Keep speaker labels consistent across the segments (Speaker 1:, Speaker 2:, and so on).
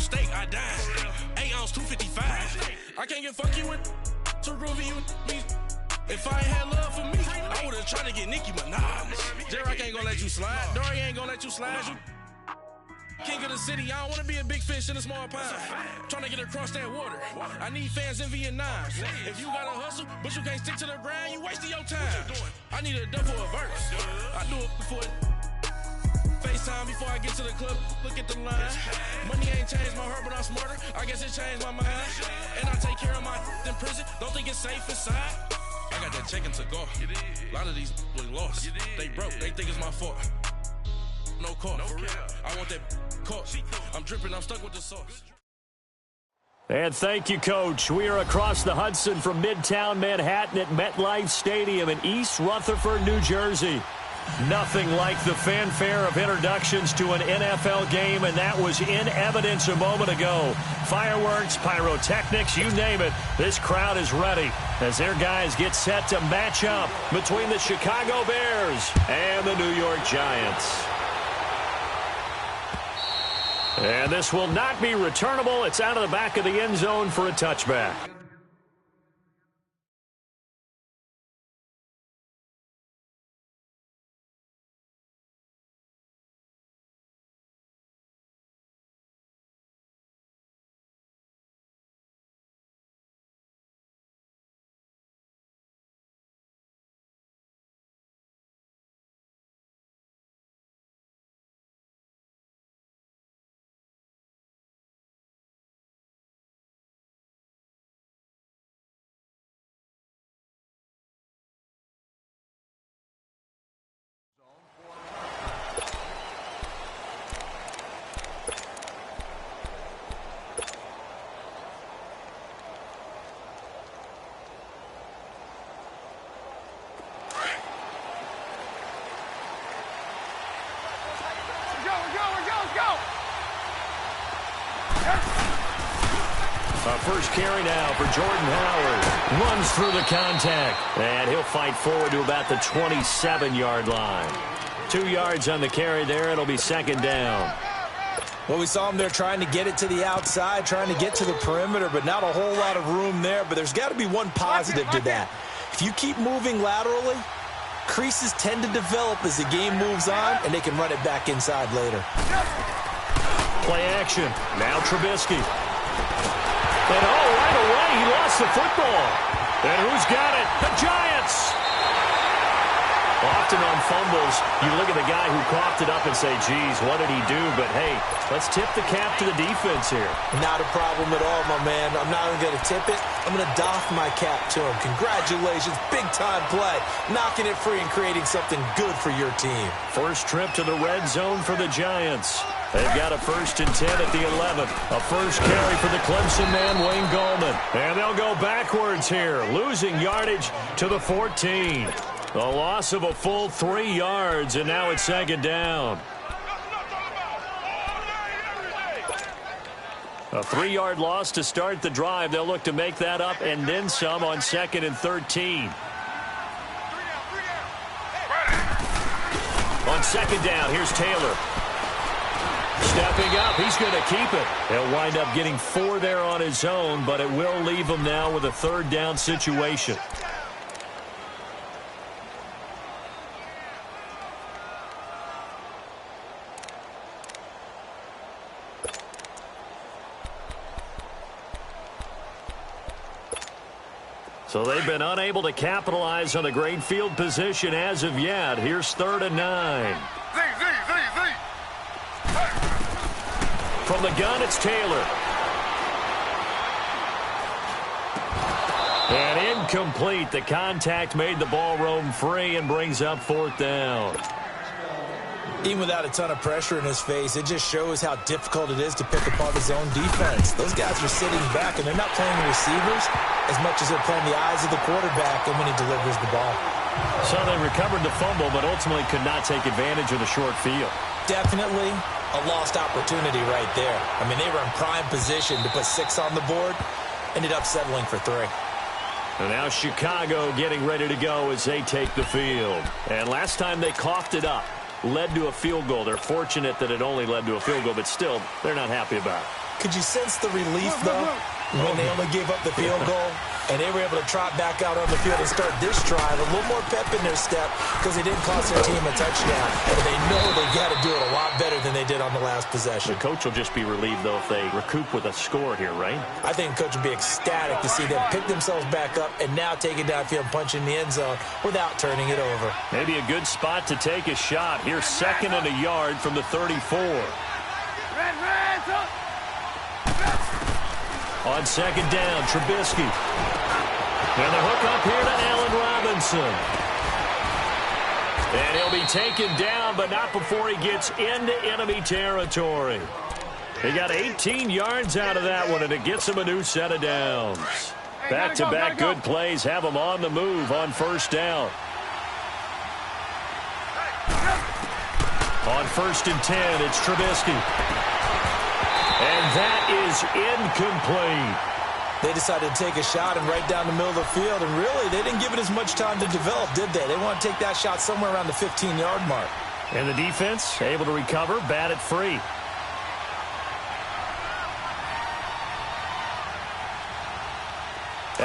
Speaker 1: steak, I dine. 8 ounce, 255. I can't get fuck you with too groovy you me. If I ain't had love for me, I would've tried to get Nicki Minaj. J-Rock ain't gonna let you slide. Dory ain't gonna let you slide. You king of the city, I don't wanna be a big fish in a small pond. Trying to get across that water. I need fans in Vietnam. If you gotta hustle, but you can't stick to the grind, you wasting your time. I need a double a verse. I do it before FaceTime before I get to the club. Look at the line. Money ain't changed my heart, but I'm smarter. I guess it changed my mind. And I take care of my in prison. Don't think it's safe inside. I got that check and took off. A lot of these was lost. They broke. They think it's my fault. No call, for real. I want that caught. I'm dripping, I'm stuck with the sauce.
Speaker 2: And thank you, Coach. We are across the Hudson from Midtown Manhattan at MetLife Stadium in East Rutherford, New Jersey. Nothing like the fanfare of introductions to an NFL game, and that was in evidence a moment ago. Fireworks, pyrotechnics, you name it. This crowd is ready as their guys get set to match up between the Chicago Bears and the New York Giants. And this will not be returnable. It's out of the back of the end zone for a touchback. First carry now for Jordan Howard. Runs through the contact. And he'll fight forward to about the 27-yard line. 2 yards on the carry there. It'll be second down.
Speaker 3: Well, we saw him there trying to get it to the outside, trying to get to the perimeter, but not a whole lot of room there. But there's got to be one positive to that. If you keep moving laterally, creases tend to develop as the game moves on, and they can run it back inside later.
Speaker 2: Play action. Now Trubisky. And right away, he lost the football. And who's got it? The Giants! Often on fumbles, you look at the guy who coughed it up and say, geez, what did he do? But, hey, let's tip the cap to the defense here.
Speaker 3: Not a problem at all, my man. I'm not even going to tip it. I'm going to doff my cap to him. Congratulations. Big-time play. Knocking it free and creating something good for your team.
Speaker 2: First trip to the red zone for the Giants. They've got a 1st and 10 at the 11th. A first carry for the Clemson man, Wayne Gallman. And they'll go backwards here, losing yardage to the 14. A loss of a full 3 yards, and now it's second down. A 3-yard loss to start the drive. They'll look to make that up and then some on 2nd and 13. On 2nd down, here's Taylor. Stepping up, he's going to keep it. He'll wind up getting 4 there on his own, but it will leave him now with a 3rd down situation. So they've been unable to capitalize on the great field position as of yet. Here's 3rd and 9. From the gun, it's Taylor. And incomplete. The contact made the ball roam free and brings up 4th down.
Speaker 3: Even without a ton of pressure in his face, it just shows how difficult it is to pick apart his own defense. Those guys are sitting back, and they're not playing receivers as much as they're playing the eyes of the quarterback and when he delivers the ball.
Speaker 2: So they recovered the fumble, but ultimately could not take advantage of the short field.
Speaker 3: Definitely a lost opportunity right there. I mean, they were in prime position to put 6 on the board, ended up settling for 3.
Speaker 2: And now Chicago getting ready to go as they take the field. And last time they coughed it up, led to a field goal. They're fortunate that it only led to a field goal, but still, they're not happy about it.
Speaker 3: Could you sense the relief, though, when they only gave up the field goal and they were able to trot back out on the field and start this drive? A little more pep in their step because they didn't cost their team a touchdown. And they know they got to do it a lot better than they did on the last possession.
Speaker 2: The coach will just be relieved, though, if they recoup with a score here, right?
Speaker 3: I think the coach will be ecstatic to see them pick themselves back up and now take it downfield and punch in the end zone without turning it over.
Speaker 2: Maybe a good spot to take a shot. Here's 2nd and a yard from the 34. On 2nd down, Trubisky. And the hook up here to Allen Robinson. And he'll be taken down, but not before he gets into enemy territory. He got 18 yards out of that one, and it gets him a new set of downs. Back-to-back good plays have him on the move on 1st down. On 1st and 10, it's Trubisky. And that is incomplete.
Speaker 3: They decided to take a shot and right down the middle of the field, and really, they didn't give it as much time to develop, did they? They want to take that shot somewhere around the 15-yard mark.
Speaker 2: And the defense able to recover, bat it free.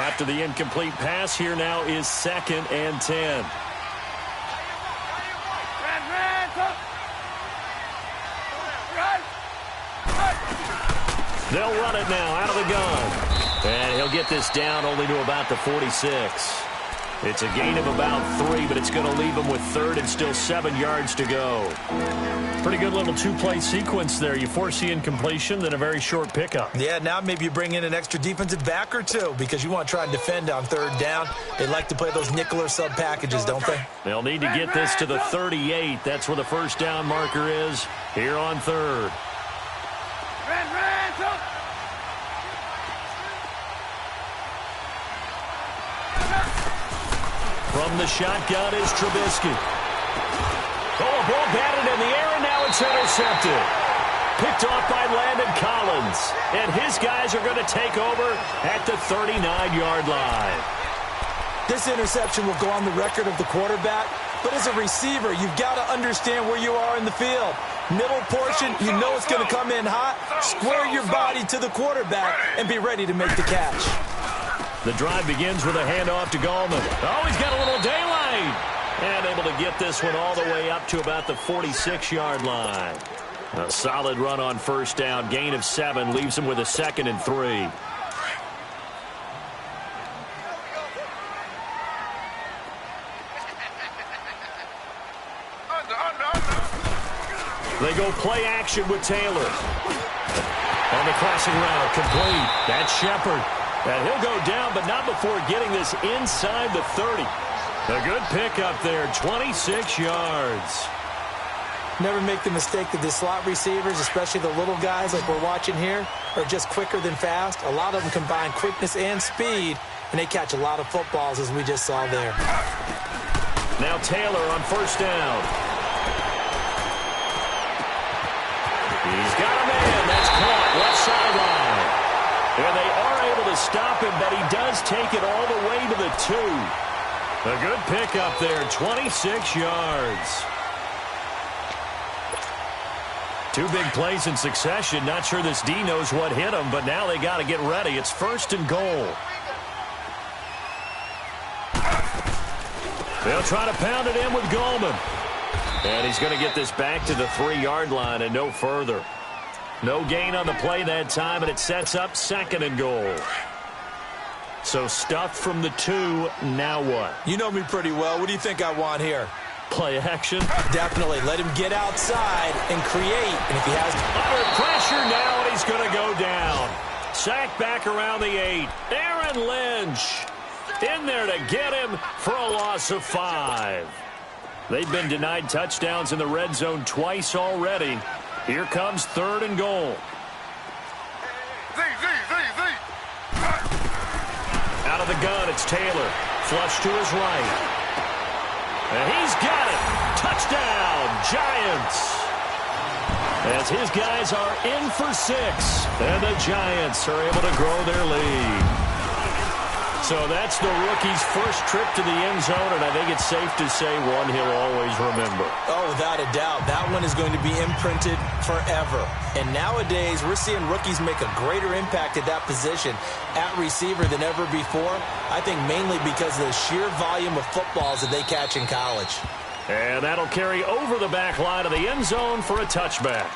Speaker 2: After the incomplete pass, here now is 2nd and 10. They'll run it now out of the gun. And he'll get this down only to about the 46. It's a gain of about 3, but it's going to leave him with 3rd and still 7 yards to go. Pretty good little two-play sequence there. You force the incompletion, then a very short pickup.
Speaker 3: Yeah, now maybe you bring in an extra defensive back or two because you want to try and defend on 3rd down. They like to play those nickel or sub packages, don't they?
Speaker 2: They'll need to get this to the 38. That's where the 1st down marker is here on 3rd. From the shotgun is Trubisky. Oh, a ball batted in the air, and now it's intercepted. Picked off by Landon Collins. And his guys are going to take over at the 39-yard line.
Speaker 3: This interception will go on the record of the quarterback, but as a receiver, you've got to understand where you are in the field. Middle portion, you know it's going to come in hot. Square your body to the quarterback and be ready to make the catch.
Speaker 2: The drive begins with a handoff to Gallman. Oh, he's got a little daylight. And able to get this one all the way up to about the 46-yard line. A solid run on 1st down. Gain of 7 leaves him with a 2nd and 3. They go play action with Taylor. On the crossing route, complete. That's Shepard. And he'll go down, but not before getting this inside the 30. A good pickup there, 26 yards.
Speaker 3: Never make the mistake that the slot receivers, especially the little guys like we're watching here, are just quicker than fast. A lot of them combine quickness and speed, and they catch a lot of footballs, as we just saw there.
Speaker 2: Now Taylor on 1st down. He's got a man. That's caught. Left sideline. And they are able to stop him, but he does take it all the way to the 2. A good pickup there, 26 yards. 2 big plays in succession. Not sure this D knows what hit him, but now they got to get ready. It's 1st and goal. They'll try to pound it in with Gallman. And he's going to get this back to the 3-yard line and no further. No gain on the play that time, and it sets up 2nd and goal. So stuffed from the 2, now what?
Speaker 3: You know me pretty well. What do you think I want here?
Speaker 2: Play action?
Speaker 3: Definitely. Let him get outside and create. And if he has...
Speaker 2: Under pressure now, and he's going to go down. Sacked back around the 8. Aaron Lynch in there to get him for a loss of 5. They've been denied touchdowns in the red zone twice already. Here comes 3rd and goal. Out of the gun, it's Taylor. Flush to his right. And he's got it. Touchdown, Giants. As his guys are in for 6. And the Giants are able to grow their lead. So that's the rookie's first trip to the end zone, and I think it's safe to say one he'll always remember.
Speaker 3: Oh, without a doubt. That one is going to be imprinted forever. And nowadays, we're seeing rookies make a greater impact at that position at receiver than ever before. I think mainly because of the sheer volume of footballs that they catch in college.
Speaker 2: And that'll carry over the back line of the end zone for a touchback.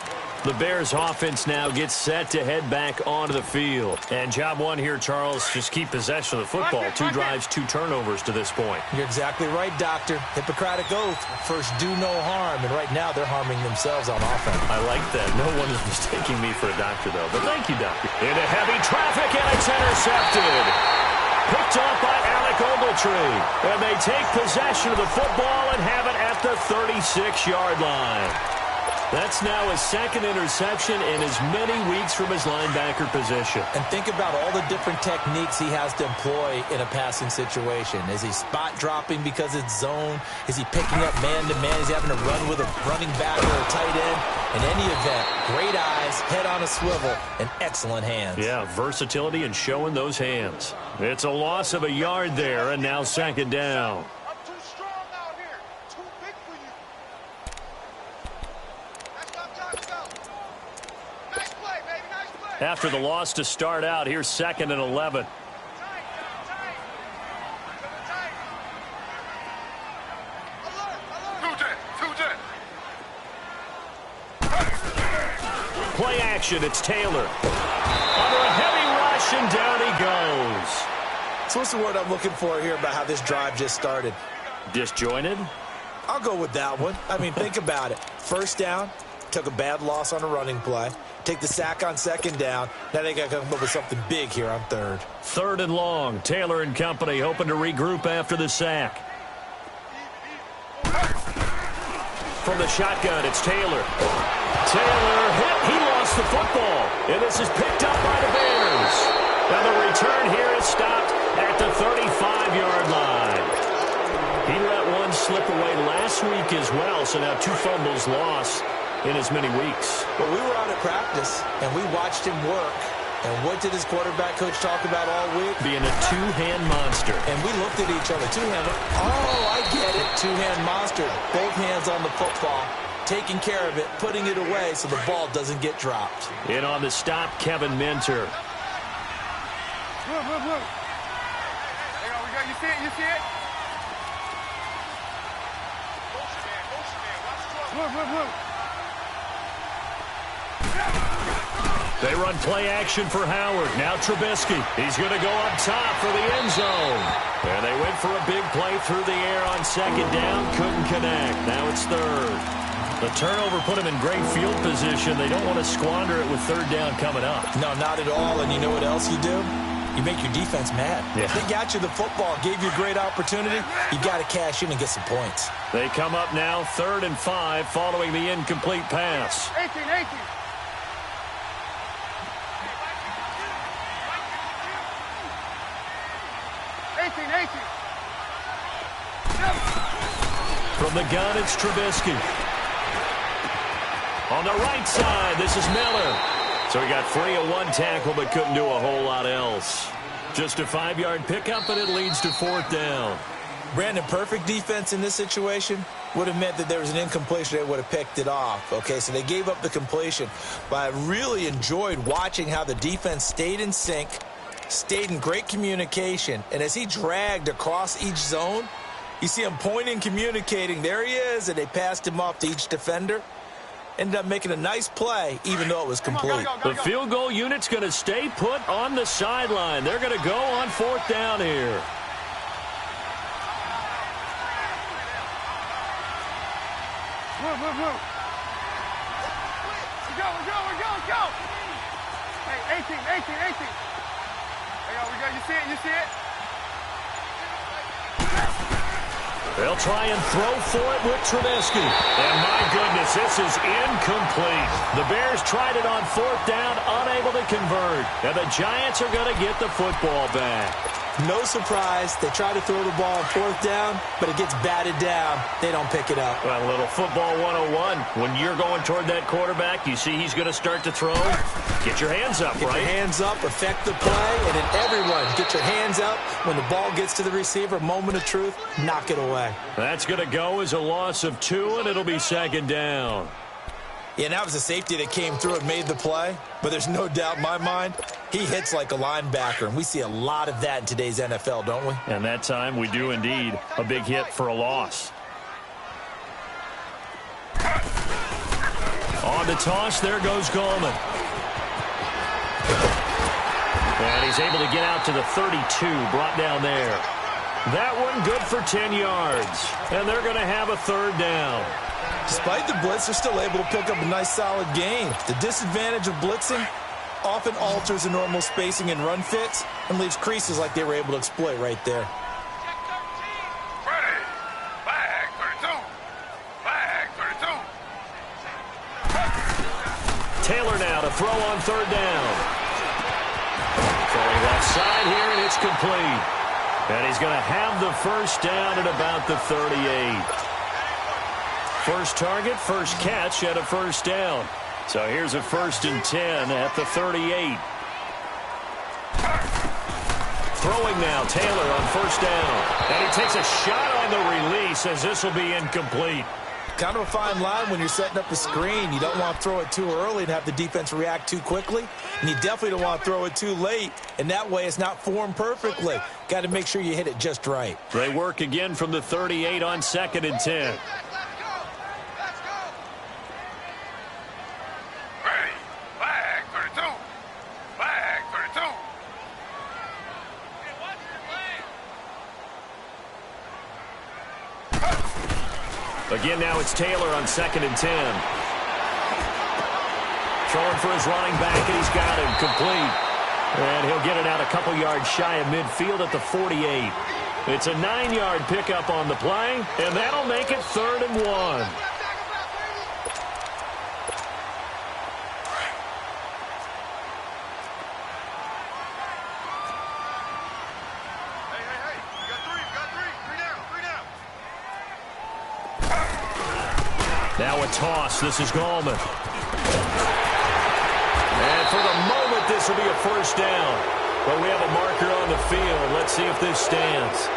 Speaker 2: The Bears offense now gets set to head back onto the field. And job one here, Charles, just keep possession of the football. 2 drives, 2 turnovers to this point.
Speaker 3: You're exactly right, Doctor. Hippocratic oath. First, do no harm. And right now, they're harming themselves on offense.
Speaker 2: I like that. No one is mistaking me for a doctor, though. But thank you, Doctor. Into heavy traffic, and it's intercepted. Picked off by Alec Ogletree. And they take possession of the football and have it at the 36-yard line. That's now his second interception in as many weeks from his linebacker position.
Speaker 3: And think about all the different techniques he has to employ in a passing situation. Is he spot dropping because it's zone? Is he picking up man-to-man? Is he having to run with a running back or a tight end? In any event, great eyes, head on a swivel, and excellent hands.
Speaker 2: Yeah, versatility and showing those hands. It's a loss of a yard there, and now second down. After the loss to start out, here's 2nd and 11. Play action, it's Taylor. Under a heavy rush, and down he goes.
Speaker 3: So what's the word I'm looking for here about how this drive just started?
Speaker 2: Disjointed?
Speaker 3: I'll go with that one. I mean, think about it. First down, took a bad loss on a running play. Take the sack on second down. Now they got to come up with something big here on third.
Speaker 2: 3rd and long. Taylor and company hoping to regroup after the sack. From the shotgun, it's Taylor. Taylor hit. He lost the football. And this is picked up by the Bears. Now the return here is stopped at the 35-yard line. He let one slip away last week as well, so now 2 fumbles lost in as many weeks.
Speaker 3: But we were out at practice, and we watched him work. And what did his quarterback coach talk about all week?
Speaker 2: Being a 2-hand monster.
Speaker 3: And we looked at each other. 2-hand. Oh, I get it. 2-hand monster. Both hands on the football, taking care of it, putting it away so the ball doesn't get dropped.
Speaker 2: In on the stop, Kevin Minter.
Speaker 4: Look. There you go. You see it? You see it? Look.
Speaker 2: They run play action for Howard. Now Trubisky. He's going to go up top for the end zone. And they went for a big play through the air on second down. Couldn't connect. Now it's 3rd. The turnover put him in great field position. They don't want to squander it with 3rd down coming up.
Speaker 3: No, not at all. And you know what else you do? You make your defense mad.
Speaker 2: Yeah.
Speaker 3: If they got you the football, gave you a great opportunity, you got to cash in and get some points.
Speaker 2: They come up now 3rd and 5 following the incomplete pass.
Speaker 4: 18.
Speaker 2: From the gun, it's Trubisky. On the right side, this is Miller. So he got free of 1 tackle, but couldn't do a whole lot else. Just a 5-yard pickup, and it leads to 4th down.
Speaker 3: Brandon, perfect defense in this situation would have meant that there was an incompletion. They would have picked it off. Okay, so they gave up the completion. But I really enjoyed watching how the defense stayed in sync, stayed in great communication. And as he dragged across each zone, you see him pointing, communicating. There he is, and they passed him off to each defender. Ended up making a nice play, even though it was complete.
Speaker 2: The field goal unit's going to stay put on the sideline. They're going to go on 4th down here.
Speaker 4: Look. Go. Hey, 18. There you go. You see it?
Speaker 2: They'll try and throw for it with Trubisky. And my goodness, this is incomplete. The Bears tried it on 4th down, unable to convert. And the Giants are going to get the football back.
Speaker 3: No surprise. They try to throw the ball on fourth down, but it gets batted down. They don't pick it up.
Speaker 2: Well, a little football 101. When you're going toward that quarterback, you see he's going to start to throw. Get your hands up,
Speaker 3: Get
Speaker 2: right?
Speaker 3: your hands up, affect the play, and then everyone get your hands up. When the ball gets to the receiver, moment of truth, knock it away.
Speaker 2: That's going to go as a loss of 2, and it'll be second down.
Speaker 3: Yeah, and that was a safety that came through and made the play. But there's no doubt in my mind, he hits like a linebacker. And we see a lot of that in today's NFL, don't we?
Speaker 2: And that time we do indeed. A big hit for a loss. On the toss, there goes Gallman. And he's able to get out to the 32, brought down there. That one good for 10 yards. And they're going to have a third down.
Speaker 3: Despite the blitz, they're still able to pick up a nice, solid gain. The disadvantage of blitzing often alters the normal spacing and run fits and leaves creases like they were able to exploit right there.
Speaker 4: Ready. Flag 32. Flag 32.
Speaker 2: Taylor now to throw on third down. Throwing left side here, and it's complete. And he's going to have the first down at about the 38. First target, first catch at a first down. So here's a 1st and 10 at the 38. Throwing now, Taylor on first down. And he takes a shot on the release as this will be incomplete.
Speaker 3: Kind of a fine line when you're setting up a screen. You don't want to throw it too early and have the defense react too quickly. And you definitely don't want to throw it too late. And that way it's not formed perfectly. Got to make sure you hit it just right.
Speaker 2: They work again from the 38 on 2nd and 10. Again, now it's Taylor on 2nd and 10. Throwing for his running back, and he's got him complete. And he'll get it out a couple yards shy of midfield at the 48. It's a 9-yard pickup on the play, and that'll make it 3rd and 1. Now a toss. This is Gallman. And for the moment, this will be a first down. But we have a marker on the field. Let's see if this stands.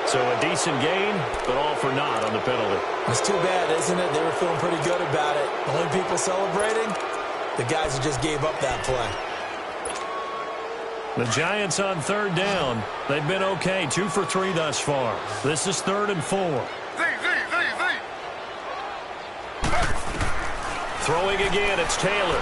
Speaker 2: So a decent gain, but all for naught on the penalty.
Speaker 3: It's too bad, isn't it? They were feeling pretty good about it. The only people celebrating, the guys who just gave up that play.
Speaker 2: The Giants on 3rd down. They've been okay. 2 for 3 thus far. This is 3rd and 4. Throwing again, it's Taylor.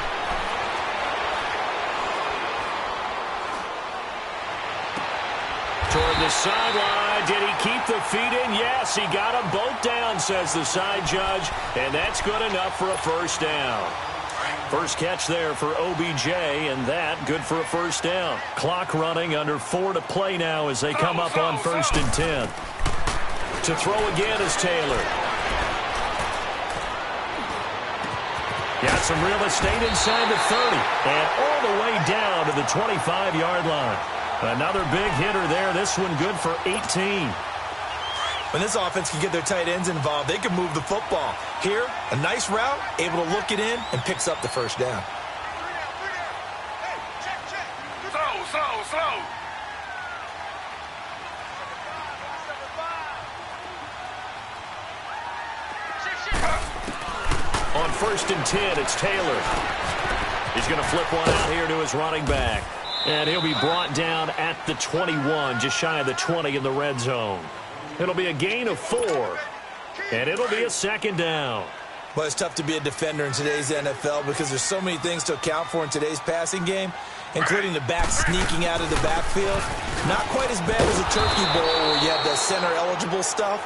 Speaker 2: Toward the sideline. Did he keep the feet in? Yes, he got them both down, says the side judge. And that's good enough for a first down. First catch there for OBJ, and that good for a first down. Clock running under 4 to play now as they come up on 1st and 10. To throw again is Taylor. Got some real estate inside the 30 and all the way down to the 25-yard line. Another big hitter there. This one good for 18.
Speaker 3: When this offense can get their tight ends involved, they can move the football. Here, a nice route, able to look it in, and picks up the first down.
Speaker 4: Slow.
Speaker 2: On 1st and 10, it's Taylor. He's going to flip one out here to his running back. And he'll be brought down at the 21, just shy of the 20 in the red zone. It'll be a gain of 4, and it'll be a second down.
Speaker 3: Well, it's tough to be a defender in today's NFL because there's so many things to account for in today's passing game, including the back sneaking out of the backfield. Not quite as bad as a turkey bowl where you have the center-eligible stuff,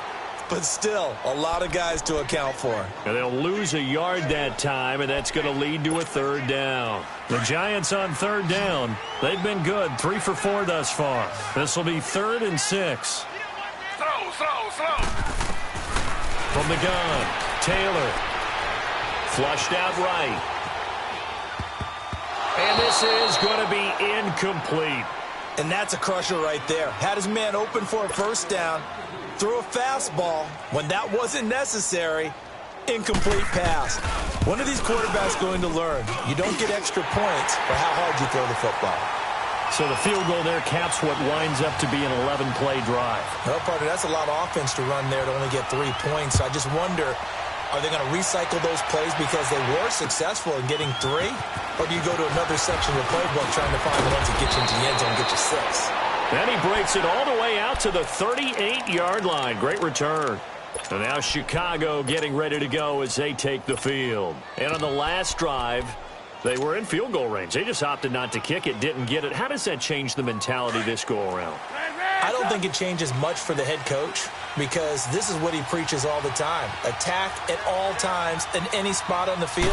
Speaker 3: but still a lot of guys to account for.
Speaker 2: And they'll lose a yard that time, and that's going to lead to a third down. The Giants on 3rd down. They've been good, 3 for 4 thus far. This will be 3rd and 6.
Speaker 4: Slow.
Speaker 2: From the gun, Taylor. Flushed out right. And this is going to be incomplete.
Speaker 3: And that's a crusher right there. Had his man open for a first down, threw a fastball when that wasn't necessary, incomplete pass. One of these quarterbacks going to learn, you don't get extra points for how hard you throw the football.
Speaker 2: So the field goal there caps what winds up to be an 11-play drive.
Speaker 3: Well, partner, that's a lot of offense to run there to only get 3 points. So I just wonder, are they going to recycle those plays because they were successful in getting 3? Or do you go to another section of the playbook trying to find the ones that get you into the end zone and get you 6?
Speaker 2: Then he breaks it all the way out to the 38-yard line. Great return. And now Chicago getting ready to go as they take the field. And on the last drive, they were in field goal range. They just opted not to kick it, didn't get it. How does that change the mentality this go-around?
Speaker 3: I don't think it changes much for the head coach because this is what he preaches all the time. Attack at all times in any spot on the field,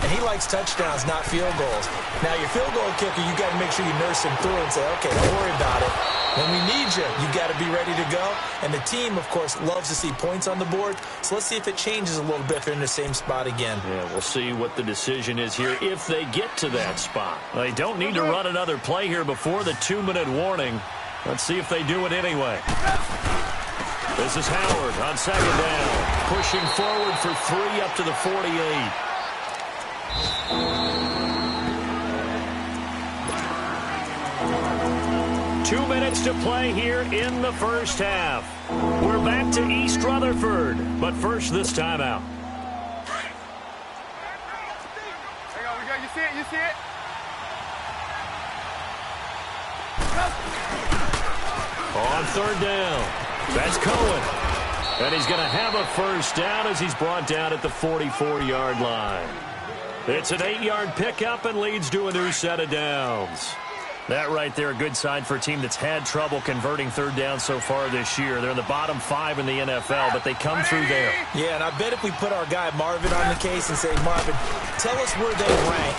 Speaker 3: and he likes touchdowns, not field goals. Now, your field goal kicker, you got to make sure you nurse him through and say, okay, don't worry about it. When we need you, you got to be ready to go. And the team, of course, loves to see points on the board. So let's see if it changes a little bit if they're in the same spot again.
Speaker 2: Yeah, we'll see what the decision is here if they get to that spot. They don't need to run another play here before the 2-minute warning. Let's see if they do it anyway. This is Howard on second down. Pushing forward for 3 up to the 48. 2 minutes to play here in the first half. We're back to East Rutherford, but first this timeout.
Speaker 4: There we go. You see it? You see it?
Speaker 2: On third down, that's Cohen. And he's going to have a first down as he's brought down at the 44-yard line. It's an 8-yard pickup and leads to a new set of downs. That right there, a good sign for a team that's had trouble converting third down so far this year. They're in the bottom 5 in the NFL, but they come through there.
Speaker 3: Yeah, and I bet if we put our guy Marvin on the case and say, Marvin, tell us where they rank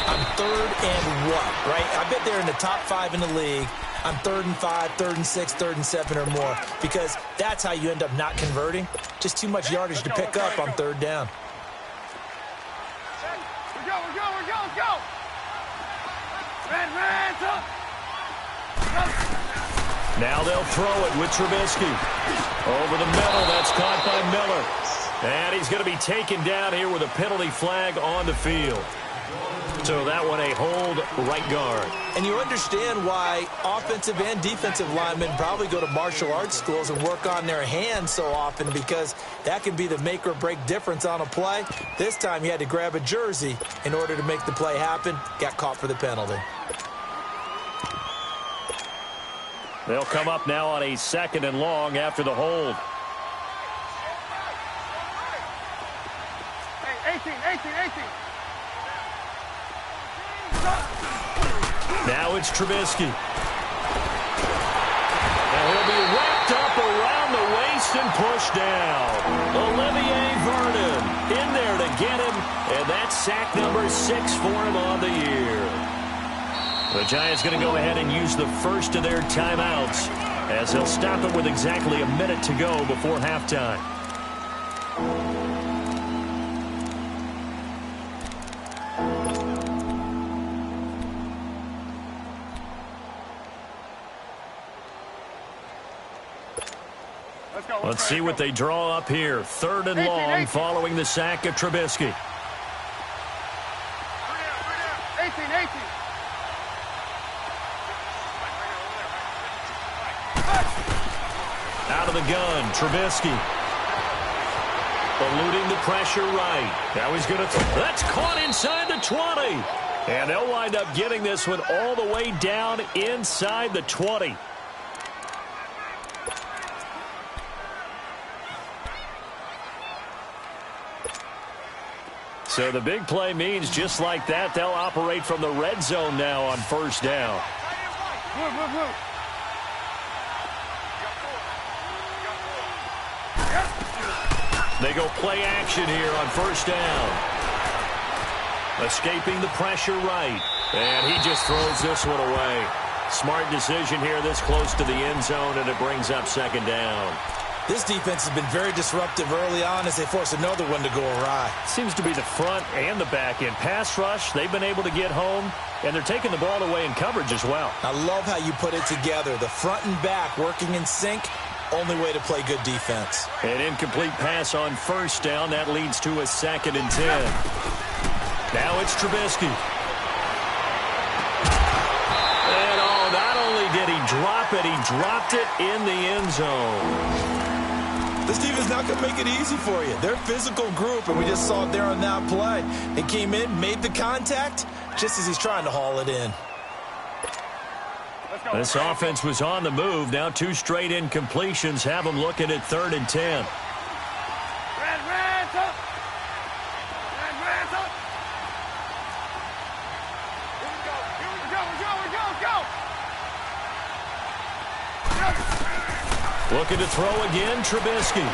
Speaker 3: on third and what, right? I bet they're in the top 5 in the league on 3rd and 5, 3rd and 6, 3rd and 7 or more, because that's how you end up not converting. Just too much yardage to pick up on third down.
Speaker 4: Let's go. Red, up.
Speaker 2: Now they'll throw it with Trubisky. Over the middle, that's caught by Miller. And he's going to be taken down here with a penalty flag on the field. So that one a hold right guard.
Speaker 3: And you understand why offensive and defensive linemen probably go to martial arts schools and work on their hands so often, because that can be the make or break difference on a play. This time he had to grab a jersey in order to make the play happen. Got caught for the penalty.
Speaker 2: They'll come up now on a 2nd and long after the hold.
Speaker 4: Hey, 18.
Speaker 2: Now it's Trubisky. And he'll be wrapped up around the waist and pushed down. Olivier Vernon in there to get him, and that's sack number 6 for him on the year. The Giants going to go ahead and use the first of their timeouts as they'll stop it with exactly a minute to go before halftime. Let's see what they draw up here. 3rd and long following the sack of Trubisky.
Speaker 4: 18.
Speaker 2: Out of the gun, Trubisky. Eluding the pressure right. Now he's going to that's caught inside the 20. And they'll wind up getting this one all the way down inside the 20. So the big play means just like that, they'll operate from the red zone now on first down.
Speaker 4: Move.
Speaker 2: They go play action here on first down. Escaping the pressure right. And he just throws this one away. Smart decision here this close to the end zone, and it brings up 2nd down.
Speaker 3: This defense has been very disruptive early on as they force another one to go awry.
Speaker 2: Seems to be the front and the back end. Pass rush, they've been able to get home, and they're taking the ball away in coverage as well.
Speaker 3: I love how you put it together. The front and back working in sync, only way to play good defense.
Speaker 2: An incomplete pass on first down. That leads to a 2nd and 10. Now it's Trubisky. And not only did he drop it, he dropped it in the end zone.
Speaker 3: This team is not going to make it easy for you. They're a physical group, and we just saw it there on that play. He came in, made the contact, just as he's trying to haul it in.
Speaker 2: This offense was on the move. Now 2 straight incompletions have them looking at 3rd and 10. Looking to throw again, Trubisky.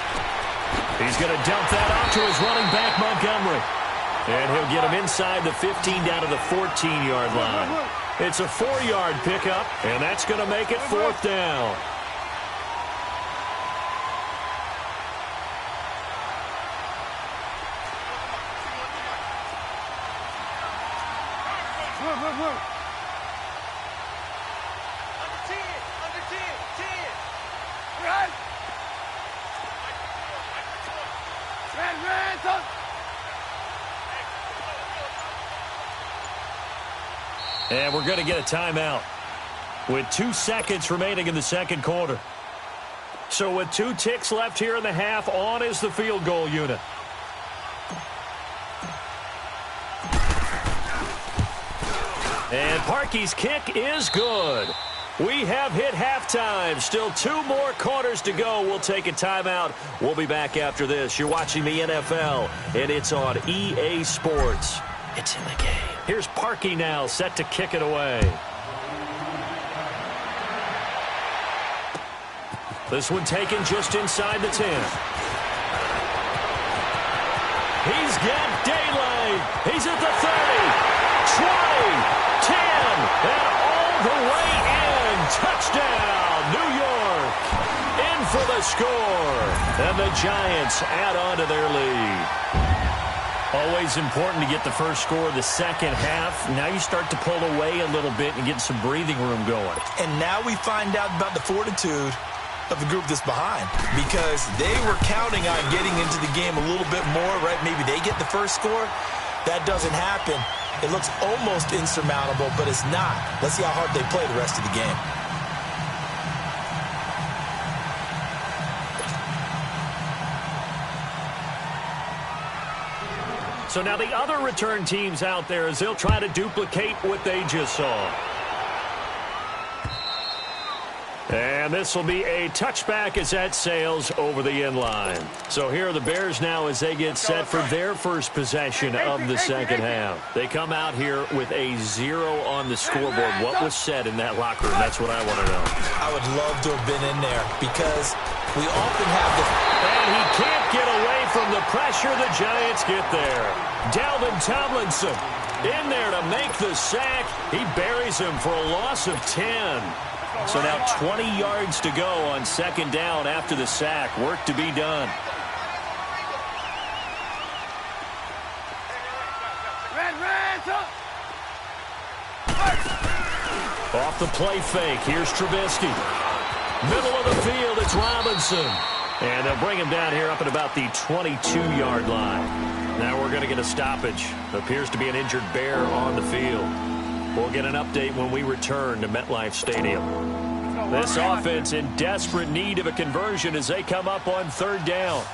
Speaker 2: He's going to dump that off to his running back, Montgomery. And he'll get him inside the 15 down to the 14-yard line. It's a 4-yard pickup, and that's going to make it 4th down. And we're going to get a timeout with 2 seconds remaining in the second quarter. So with 2 ticks left here in the half, on is the field goal unit. And Parkey's kick is good. We have hit halftime. Still 2 more quarters to go. We'll take a timeout. We'll be back after this. You're watching the NFL, and it's on EA Sports. It's in the game. Here's Parkey now, set to kick it away. This one taken just inside the 10. He's got daylight. He's at the 30, 20, 10, and all the way in. Touchdown, New York. In for the score. And the Giants add on to their lead. Always important to get the first score of the second half. Now you start to pull away a little bit and get some breathing room going.
Speaker 3: And now we find out about the fortitude of the group that's behind, because they were counting on getting into the game a little bit more, right? Maybe they get the first score. That doesn't happen. It looks almost insurmountable, but it's not. Let's see how hard they play the rest of the game.
Speaker 2: So now the other return teams out there, as they'll try to duplicate what they just saw. And this will be a touchback as that sails over the end line. So here are the Bears now as they get set for their first possession of the second half. They come out here with a 0 on the scoreboard. What was said in that locker room? That's what I want to know.
Speaker 3: I would love to have been in there, because we often have the...
Speaker 2: And he can't get away from the pressure. The Giants get there. Dalvin Tomlinson in there to make the sack. He buries him for a loss of 10. So now 20 yards to go on second down after the sack. Work to be done. Off the play fake. Here's Trubisky. Middle of the field, it's Robinson. And they'll bring him down here up at about the 22-yard line. Now we're going to get a stoppage. Appears to be an injured Bear on the field. We'll get an update when we return to MetLife Stadium. This offense in desperate need of a conversion as they come up on third down.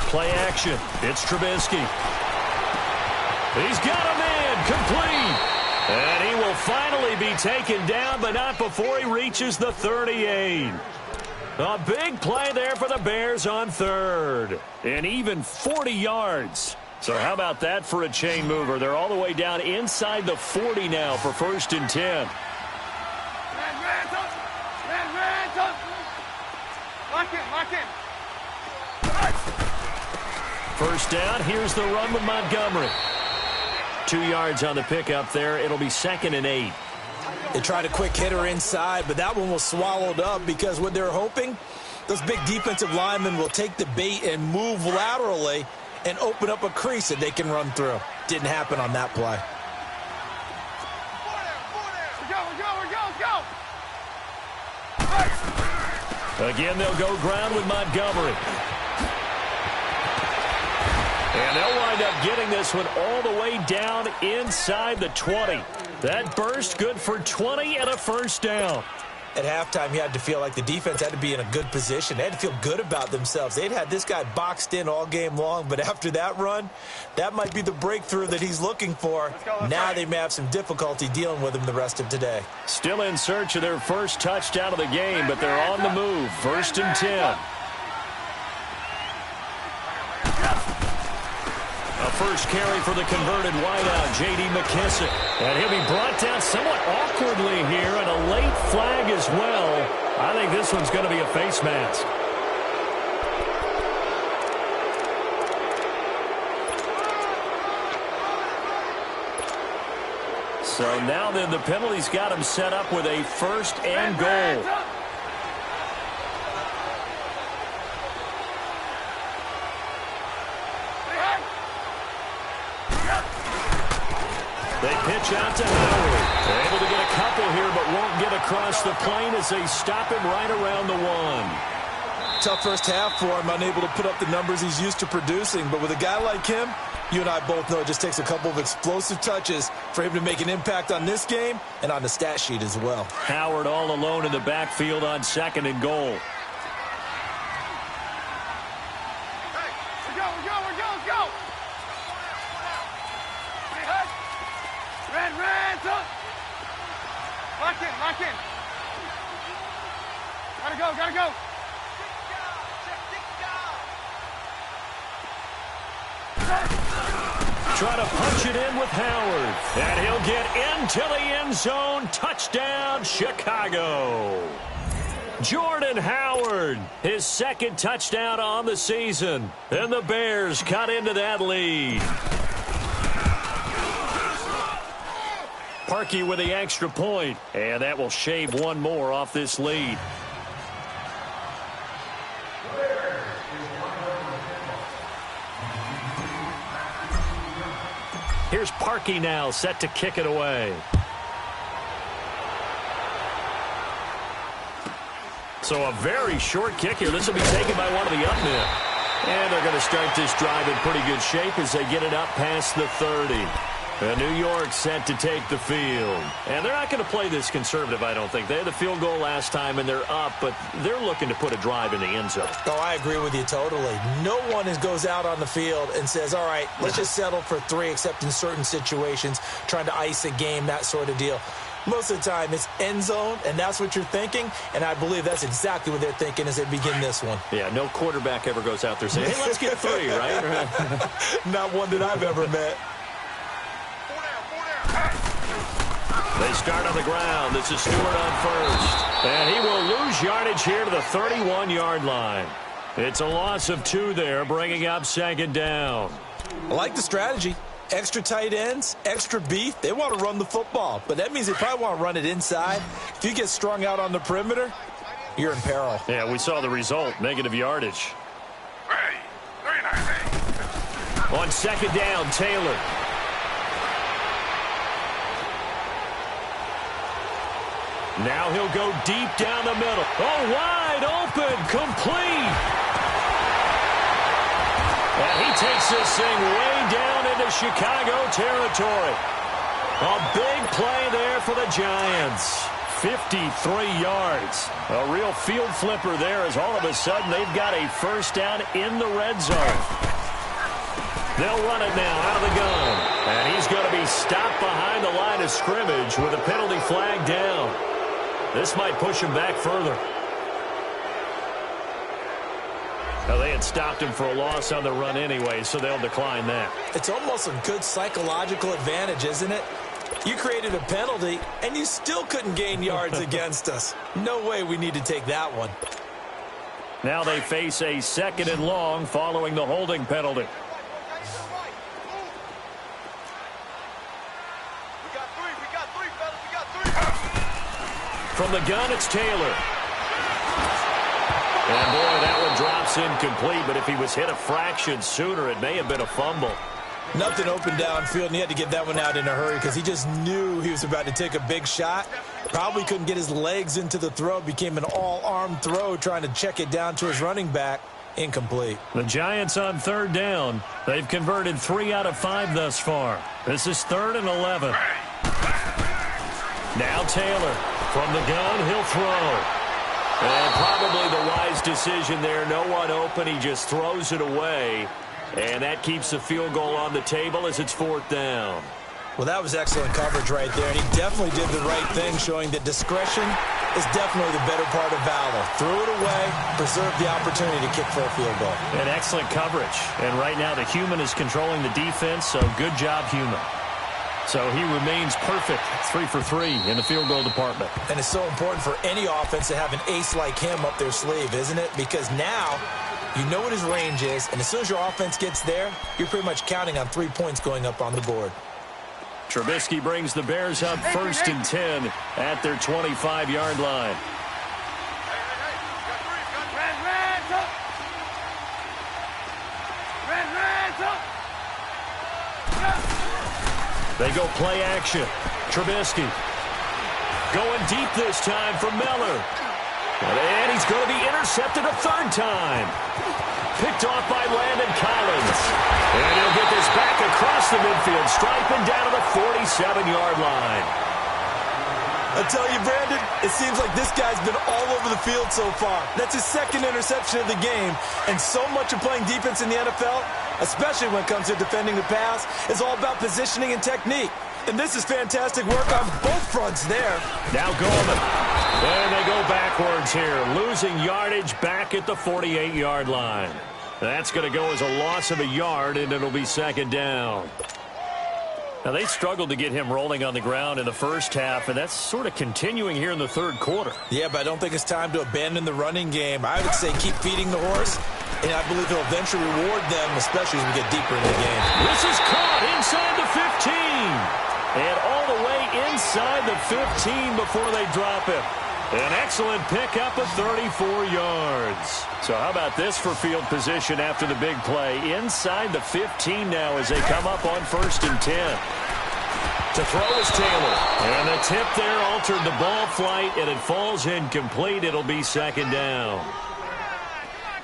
Speaker 2: Play action. It's Trubisky. He's got a man complete. And he will finally be taken down, but not before he reaches the 38. A big play there for the Bears on third. And even 40 yards. So how about that for a chain mover? They're all the way down inside the 40 now for 1st and 10. First down, here's the run with Montgomery. 2 yards on the pickup there. It'll be 2nd and 8.
Speaker 3: They tried a quick hitter inside, but that one was swallowed up because what they're hoping, those big defensive linemen will take the bait and move laterally and open up a crease that they can run through. Didn't happen on that play.
Speaker 2: Again, they'll go ground with Montgomery. And they'll wind up getting this one all the way down inside the 20. That burst good for 20 and a first down.
Speaker 3: At halftime, you had to feel like the defense had to be in a good position. They had to feel good about themselves. They'd had this guy boxed in all game long, but after that run, that might be the breakthrough that he's looking for. Now they may have some difficulty dealing with him the rest of today.
Speaker 2: Still in search of their first touchdown of the game, but they're on the move. 1st and 10. A first carry for the converted wideout, J.D. McKissick. And he'll be brought down somewhat awkwardly here, and a late flag as well. I think this one's going to be a face mask. So now then the penalty's got him set up with a 1st and goal. They pitch out to Howard. They're able to get a couple here, but won't get across the plane as they stop him right around the 1.
Speaker 3: Tough first half for him, unable to put up the numbers he's used to producing. But with a guy like him, you and I both know it just takes a couple of explosive touches for him to make an impact on this game and on the stat sheet as well.
Speaker 2: Howard all alone in the backfield on 2nd and goal.
Speaker 4: Lock in. Gotta go.
Speaker 2: Try to punch it in with Howard. And he'll get into the end zone. Touchdown, Chicago. Jordan Howard, his 2nd touchdown on the season. And the Bears cut into that lead. Parkey with the extra point, and that will shave one more off this lead. Here's Parkey now, set to kick it away. So a very short kick here. This will be taken by one of the up men. And they're going to start this drive in pretty good shape as they get it up past the 30. And New York set to take the field. And they're not going to play this conservative, I don't think. They had the field goal last time, and they're up, but they're looking to put a drive in the end zone.
Speaker 3: Oh, I agree with you totally. No one goes out on the field and says, all right, let's just settle for 3, except in certain situations, trying to ice a game, that sort of deal. Most of the time, it's end zone, and that's what you're thinking, and I believe that's exactly what they're thinking as they begin this one.
Speaker 2: Yeah, no quarterback ever goes out there saying, hey, let's get 3, right?
Speaker 3: Not one that I've ever met.
Speaker 2: They start on the ground. This is Stewart on first. And he will lose yardage here to the 31-yard line. It's a loss of 2 there, bringing up 2nd down.
Speaker 3: I like the strategy. Extra tight ends, extra beef. They want to run the football, but that means they probably want to run it inside. If you get strung out on the perimeter, you're in peril.
Speaker 2: Yeah, we saw the result, negative yardage. On 2nd down, Taylor. Now he'll go deep down the middle. Oh, wide open, complete. And he takes this thing way down into Chicago territory. A big play there for the Giants. 53 yards. A real field flipper there as all of a sudden they've got a first down in the red zone. They'll run it now out of the gun. And he's going to be stopped behind the line of scrimmage with a penalty flag down. This might push him back further. Now, they had stopped him for a loss on the run anyway, so they'll decline that.
Speaker 3: It's almost a good psychological advantage, isn't it? You created a penalty, and you still couldn't gain yards against us. No way we need to take that one.
Speaker 2: Now they face a 2nd and long following the holding penalty. From the gun, it's Taylor. And, boy, that one drops incomplete, but if he was hit a fraction sooner, it may have been a fumble.
Speaker 3: Nothing open downfield, and he had to get that one out in a hurry because he just knew he was about to take a big shot. Probably couldn't get his legs into the throw. Became an all-arm throw trying to check it down to his running back. Incomplete.
Speaker 2: The Giants on third down. They've converted 3 out of 5 thus far. This is 3rd and 11. Now Taylor. From the gun, he'll throw. And probably the wise decision there. No one open. He just throws it away. And that keeps the field goal on the table as it's 4th down.
Speaker 3: Well, that was excellent coverage right there. And he definitely did the right thing, showing that discretion is definitely the better part of valor. Threw it away, preserved the opportunity to kick for a field goal.
Speaker 2: And excellent coverage. And right now the human is controlling the defense, so good job, human. So he remains perfect, 3 for 3 in the field goal department.
Speaker 3: And it's so important for any offense to have an ace like him up their sleeve, isn't it? Because now you know what his range is, and as soon as your offense gets there, you're pretty much counting on 3 points going up on the board.
Speaker 2: Trubisky brings the Bears up 1st and 10 at their 25-yard line. They go play action. Trubisky going deep this time for Miller. And he's going to be intercepted a 3rd time. Picked off by Landon Collins. And he'll get this back across the midfield stripe and down to the 47-yard line.
Speaker 3: I tell you, Brandon, it seems like this guy's been all over the field so far. That's his 2nd interception of the game. And so much of playing defense in the NFL, especially when it comes to defending the pass, is all about positioning and technique. And this is fantastic work on both fronts there.
Speaker 2: Now Gorman. And they go backwards here, losing yardage back at the 48-yard line. That's going to go as a loss of a yard, and it'll be 2nd down. Now, they struggled to get him rolling on the ground in the first half, and that's sort of continuing here in the 3rd quarter.
Speaker 3: Yeah, but I don't think it's time to abandon the running game. I would say keep feeding the horse, and I believe he'll eventually reward them, especially as we get deeper in the game.
Speaker 2: This is caught inside the 15. And all the way inside the 15 before they drop him. An excellent pickup of 34 yards. So how about this for field position after the big play? Inside the 15 now as they come up on 1st and 10. To throw is Taylor. And the tip there altered the ball flight, and it falls incomplete. It'll be 2nd down.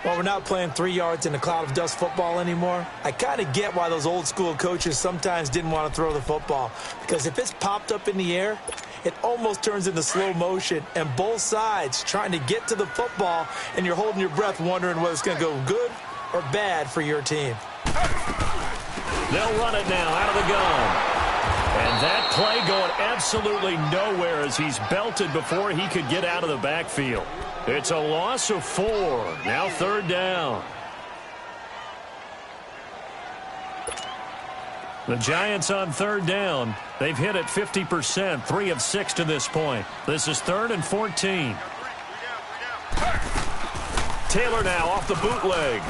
Speaker 3: Well, we're not playing 3 yards in a cloud of dust football anymore. I kind of get why those old school coaches sometimes didn't want to throw the football. Because if it's popped up in the air, it almost turns into slow motion. And both sides trying to get to the football, and you're holding your breath wondering whether it's going to go good or bad for your team.
Speaker 2: They'll run it now out of the gun. And that play going absolutely nowhere as he's belted before he could get out of the backfield. It's a loss of 4. Now 3rd down. The Giants on 3rd down. They've hit it 50%, 3 of 6 to this point. This is 3rd and 14. Taylor now off the bootleg.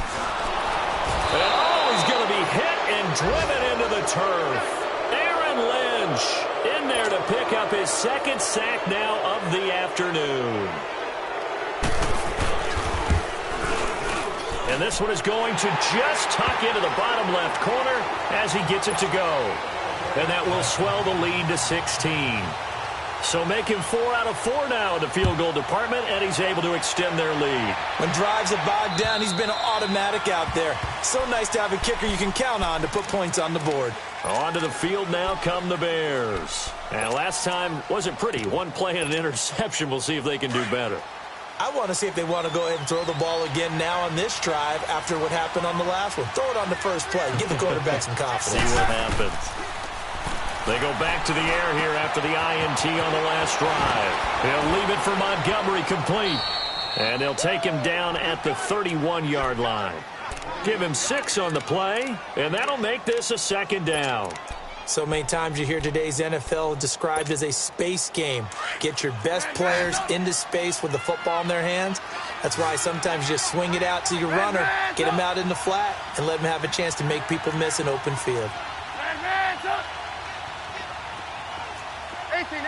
Speaker 2: And he's going to be hit and driven into the turf. Aaron Lynch in there to pick up his 2nd sack now of the afternoon. And this one is going to just tuck into the bottom left corner as he gets it to go. And that will swell the lead to 16. So making 4 out of 4 now in the field goal department, and he's able to extend their lead.
Speaker 3: When drives are bogged down, he's been automatic out there. So nice to have a kicker you can count on to put points on the board.
Speaker 2: Onto the field now come the Bears. And last time wasn't pretty. One play and an interception. We'll see if they can do better.
Speaker 3: I want to see if they want to go ahead and throw the ball again now on this drive after what happened on the last one. Throw it on the first play. Give the quarterback some confidence.
Speaker 2: See what happens. They go back to the air here after the INT on the last drive. They'll leave it for Montgomery complete. And they'll take him down at the 31-yard line. Give him 6 on the play, and that'll make this a 2nd down.
Speaker 3: So many times you hear today's NFL described as a space game. Get your best players into space with the football in their hands. That's why sometimes you just swing it out to your runner, get him out in the flat, and let him have a chance to make people miss an open field.
Speaker 4: 18.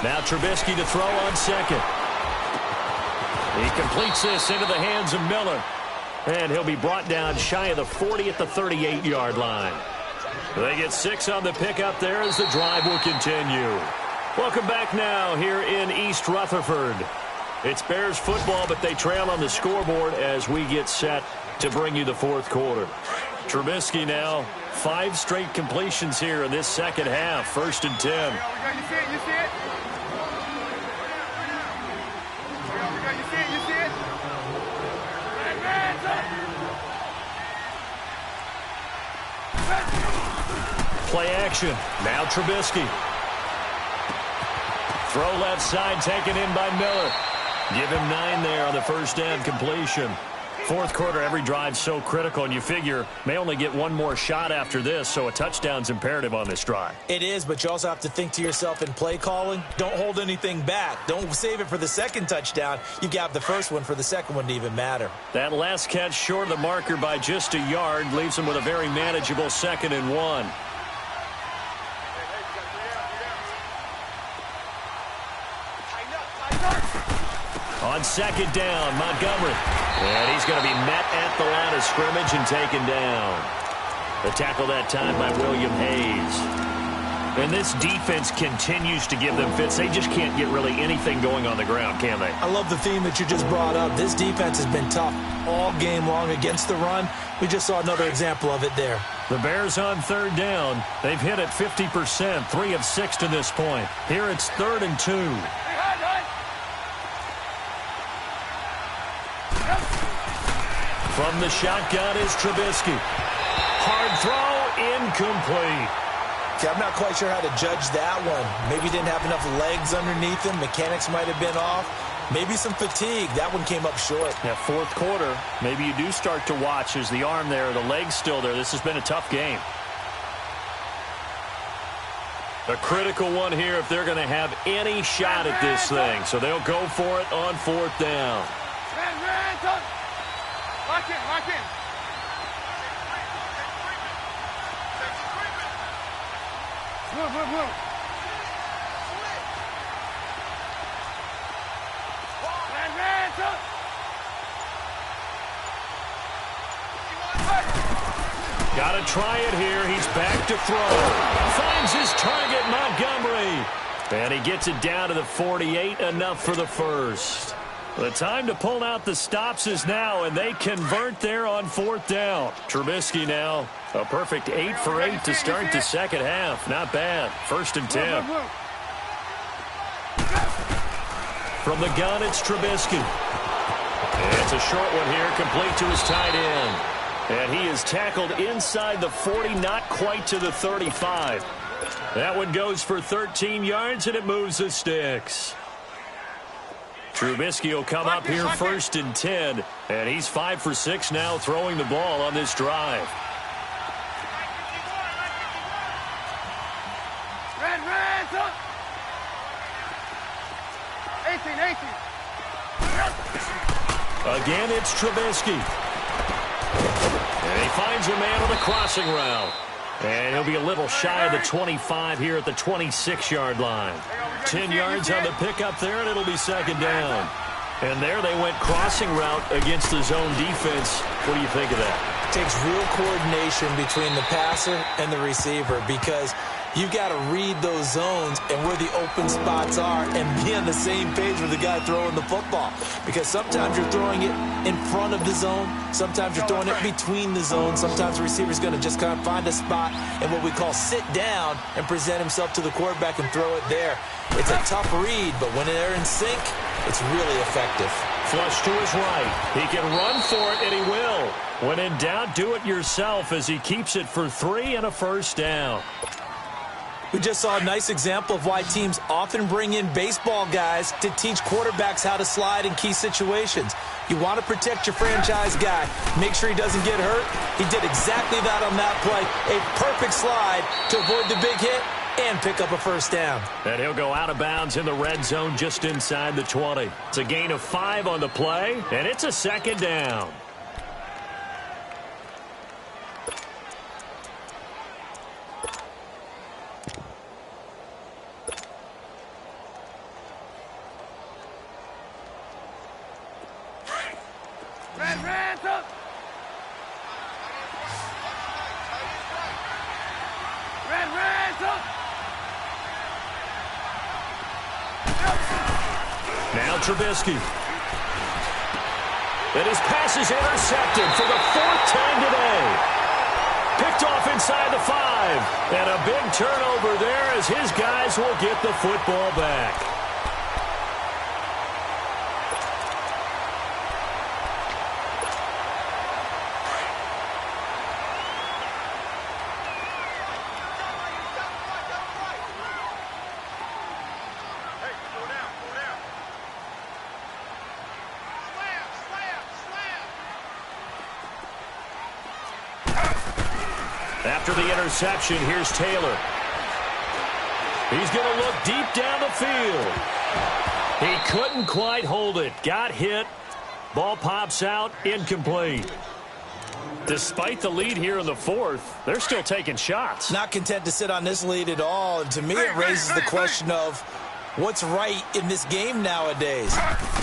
Speaker 2: Now Trubisky to throw on second. He completes this into the hands of Miller. And he'll be brought down shy of the 40 at the 38-yard line. They get 6 on the pickup there as the drive will continue. Welcome back now here in East Rutherford. It's Bears football, but they trail on the scoreboard as we get set to bring you the fourth quarter. Trubisky now, 5 straight completions here in this second half. 1st and 10.
Speaker 4: You see it? You see it? You see it? You see it?
Speaker 2: Play action. Now Trubisky. Throw left side taken in by Miller. Give him 9 there on the first down completion. Fourth quarter, every drive so critical, and you figure may only get one more shot after this, so a touchdown's imperative on this drive.
Speaker 3: It is, but you also have to think to yourself in play calling, don't hold anything back. Don't save it for the second touchdown. You got the first one for the second one to even matter.
Speaker 2: That last catch short of the marker by just a yard leaves him with a very manageable 2nd and 1. On second down, Montgomery. And he's going to be met at the line of scrimmage and taken down. The tackle that time by William Hayes. And this defense continues to give them fits. They just can't get really anything going on the ground, can they?
Speaker 3: I love the theme that you just brought up. This defense has been tough all game long against the run. We just saw another example of it there.
Speaker 2: The Bears on 3rd down. They've hit it 50%, 3 of 6 to this point. Here it's 3rd and 2. From the shotgun is Trubisky. Hard throw, incomplete.
Speaker 3: See, I'm not quite sure how to judge that one. Maybe he didn't have enough legs underneath him. Mechanics might have been off. Maybe some fatigue. That one came up short.
Speaker 2: Yeah, fourth quarter, maybe you do start to watch as the arm there, the leg's still there. This has been a tough game. A critical one here if they're going to have any shot at this thing. So they'll go for it on 4th down.
Speaker 4: Lock in, lock in. Move, move, move.
Speaker 2: Got to try it here. He's back to throw. Finds his target, Montgomery. And he gets it down to the 48, enough for the first. The time to pull out the stops is now, and they convert there on 4th down. Trubisky now, a perfect 8 for 8 to start the second half. Not bad. 1st and 10. From the gun, it's Trubisky. And it's a short one here, complete to his tight end. And he is tackled inside the 40, not quite to the 35. That one goes for 13 yards, and it moves the sticks. Trubisky will come up here 1st and 10, and he's 5 for 6 now throwing the ball on this drive.
Speaker 4: Red, 18.
Speaker 2: Again, it's Trubisky. And he finds a man on the crossing route. And he'll be a little shy of the 25 here at the 26-yard line. 10 yards on the pickup there, and it'll be 2nd down. And there they went crossing route against the zone defense. What do you think of that?
Speaker 3: It takes real coordination between the passer and the receiver because you've got to read those zones and where the open spots are and be on the same page with the guy throwing the football. Because sometimes you're throwing it in front of the zone. Sometimes you're throwing it between the zones. Sometimes the receiver's going to just kind of find a spot and what we call sit down and present himself to the quarterback and throw it there. It's a tough read, but when they're in sync, it's really effective.
Speaker 2: Flush to his right. He can run for it, and he will. When in doubt, do it yourself as he keeps it for 3 and a 1st down.
Speaker 3: We just saw a nice example of why teams often bring in baseball guys to teach quarterbacks how to slide in key situations. You want to protect your franchise guy. Make sure he doesn't get hurt. He did exactly that on that play. A perfect slide to avoid the big hit and pick up a 1st down.
Speaker 2: And he'll go out of bounds in the red zone just inside the 20. It's a gain of 5 on the play, and it's a 2nd down.
Speaker 4: Red, up. Red, up.
Speaker 2: Now Trubisky. And his pass is intercepted for the 4th time today. Picked off inside the 5. And a big turnover there as his guys will get the football back. After the interception, here's Taylor. He's going to look deep down the field. He couldn't quite hold it. Got hit. Ball pops out. Incomplete. Despite the lead here in the 4th, they're still taking shots.
Speaker 3: Not content to sit on this lead at all. And to me, it raises the question of what's right in this game nowadays.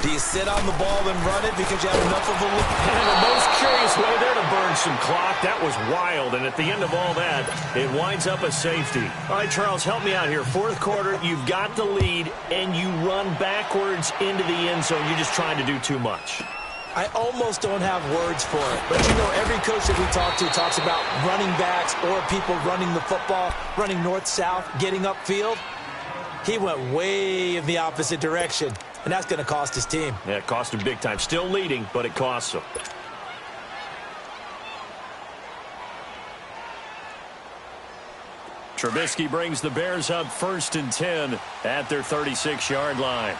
Speaker 3: Do you sit on the ball and run it because you have enough of a lead?
Speaker 2: And the most curious way there to burn some clock. That was wild. And at the end of all that, it winds up a safety. All right, Charles, help me out here. 4th quarter, you've got the lead, and you run backwards into the end zone. You're just trying to do too much.
Speaker 3: I almost don't have words for it. But, you know, every coach that we talk to talks about running backs or people running the football, running north-south, getting upfield. He went way in the opposite direction, and that's going to cost his team.
Speaker 2: Yeah, it cost him big time. Still leading, but it costs him. Trubisky brings the Bears up 1st and 10 at their 36-yard line.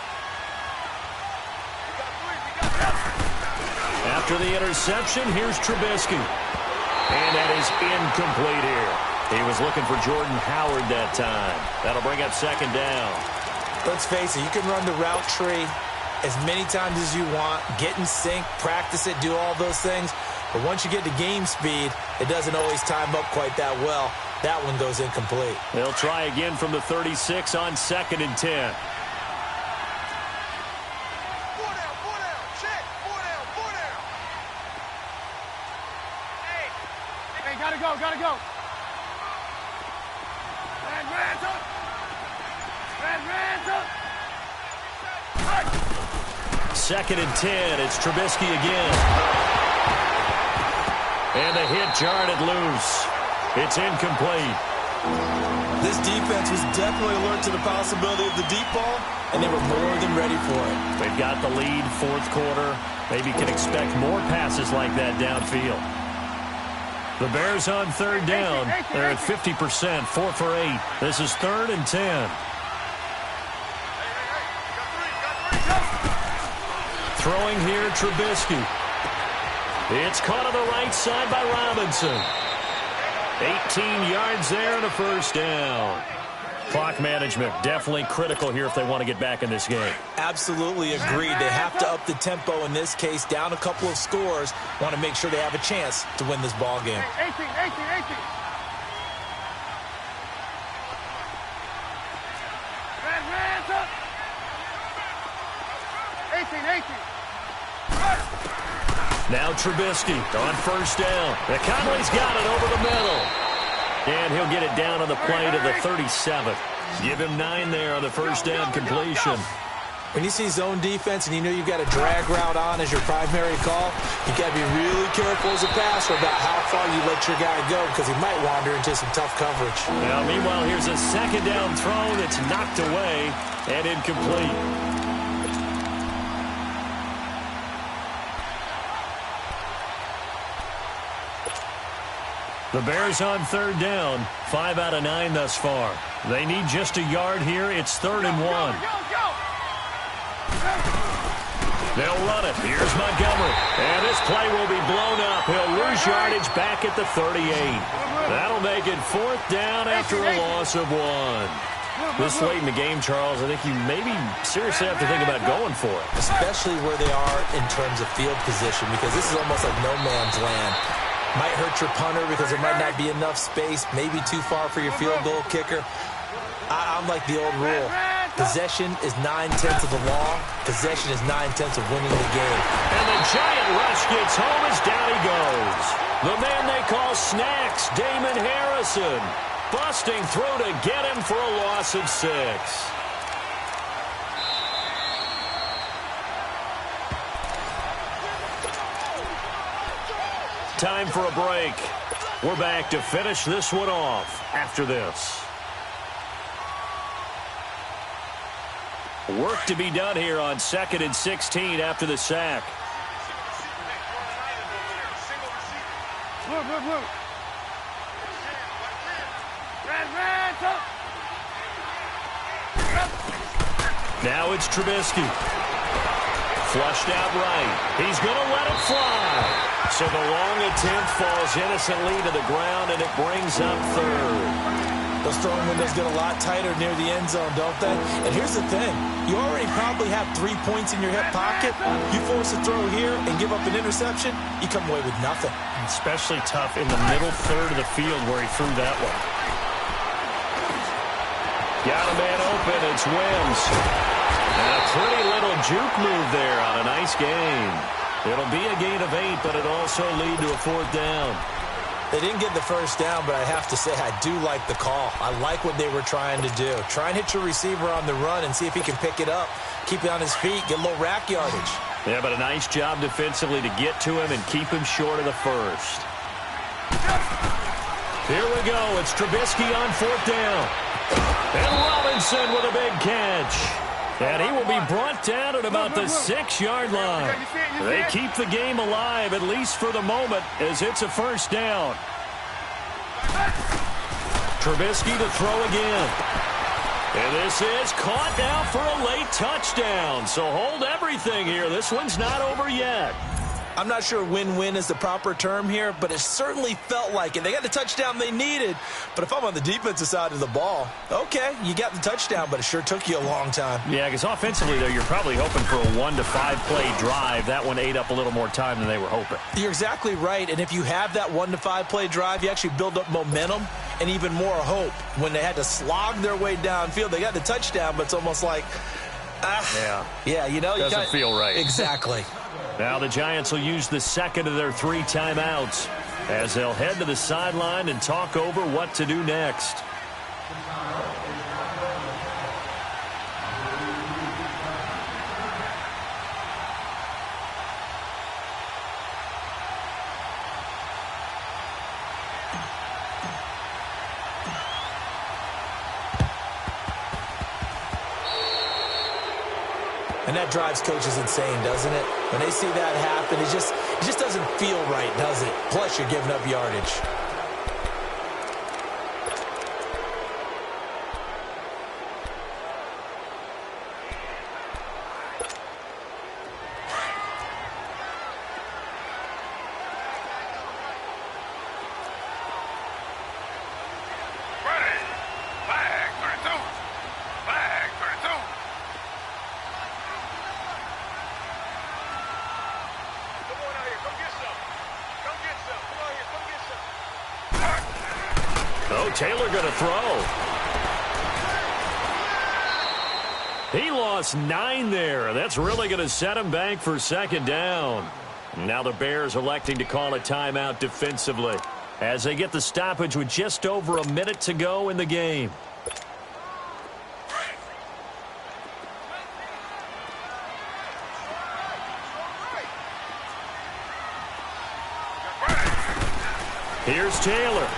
Speaker 2: After the interception, here's Trubisky. And that is incomplete here. He was looking for Jordan Howard that time. That'll bring up 2nd down.
Speaker 3: Let's face it, you can run the route tree as many times as you want, get in sync, practice it, do all those things. But once you get to game speed, it doesn't always time up quite that well. That one goes incomplete.
Speaker 2: They'll try again from the 36 on 2nd and 10.
Speaker 4: Hey, gotta go. Red, up.
Speaker 2: 2nd and 10. It's Trubisky again. And the hit jarred it loose. It's incomplete.
Speaker 3: This defense was definitely alert to the possibility of the deep ball, and they were more than ready for it.
Speaker 2: They've got the lead, 4th quarter. Maybe can expect more passes like that downfield. The Bears on 3rd down. They're at 50%, 4 for 8. This is 3rd and 10. Throwing here, Trubisky. It's caught on the right side by Robinson. 18 yards there and a 1st down. Clock management definitely critical here if they want to get back in this game.
Speaker 3: Absolutely agreed. They have to up the tempo in this case, down a couple of scores. Want to make sure they have a chance to win this ball game.
Speaker 4: 18. Red, up. 18.
Speaker 2: Now Trubisky on 1st down. Conley's got it over the middle. And he'll get it down on the play to the 37. Give him 9 there on the 1st down completion.
Speaker 3: When you see zone defense and you know you've got a drag route on as your primary call, you got to be really careful as a passer about how far you let your guy go because he might wander into some tough coverage.
Speaker 2: Now, meanwhile, here's a 2nd down throw that's knocked away and incomplete. The Bears on 3rd down, 5 out of 9 thus far. They need just a yard here. It's 3rd and 1. They'll run it. Here's Montgomery. And this play will be blown up. He'll lose yardage back at the 38. That'll make it 4th down after a loss of 1. This late in the game, Charles, I think you maybe seriously have to think about going for it.
Speaker 3: Especially where they are in terms of field position, because this is almost like no man's land. Might hurt your punter because there might not be enough space, maybe too far for your field goal kicker. I'm like the old rule. Possession is 9/10 of the law. Possession is 9/10 of winning the game.
Speaker 2: And the giant rush gets home as down he goes. The man they call Snacks, Damon Harrison, busting through to get him for a loss of 6. Time for a break. We're back to finish this one off after this. Work to be done here on 2nd and 16 after the sack.
Speaker 4: Look.
Speaker 2: Now it's Trubisky. Flushed out right. He's going to let it fly. So the long attempt falls innocently to the ground, and it brings up 3rd.
Speaker 3: Those throwing windows get a lot tighter near the end zone, don't they? And here's the thing. You already probably have 3 points in your hip pocket. You force a throw here and give up an interception, you come away with nothing.
Speaker 2: Especially tough in the middle third of the field where he threw that one. Got a man open. It's Wims. And a pretty little juke move there on a nice game. It'll be a gain of 8, but it also lead to a 4th down.
Speaker 3: They didn't get the first down, but I have to say I do like the call. I like what they were trying to do. Try and hit your receiver on the run and see if he can pick it up. Keep it on his feet, get a little rack yardage.
Speaker 2: Yeah, but a nice job defensively to get to him and keep him short of the first. Here we go. It's Trubisky on 4th down. And Robinson with a big catch. And he will be brought down at about the 6-yard line. They keep the game alive, at least for the moment, as it's a 1st down. Trubisky to throw again. And this is caught now for a late touchdown. So hold everything here. This one's not over yet.
Speaker 3: I'm not sure win-win is the proper term here, but it certainly felt like it. They got the touchdown they needed, but if I'm on the defensive side of the ball, okay, you got the touchdown, but it sure took you a long time.
Speaker 2: Yeah, because offensively, though, you're probably hoping for a 1 to 5 play drive. That one ate up a little more time than they were hoping.
Speaker 3: You're exactly right, and if you have that 1 to 5 play drive, you actually build up momentum and even more hope. When they had to slog their way downfield, they got the touchdown, but it's almost like, yeah, you know,
Speaker 2: doesn't feel right.
Speaker 3: Exactly.
Speaker 2: Now the Giants will use the 2nd of their 3 timeouts as they'll head to the sideline and talk over what to do next.
Speaker 3: And that drives coaches insane, doesn't it? When they see that happen, it just doesn't feel right, does it? Plus, you're giving up yardage.
Speaker 2: Taylor going to throw. He lost 9 there. That's really going to set him back for 2nd down. Now the Bears electing to call a timeout defensively as they get the stoppage with just over a minute to go in the game. Here's Taylor.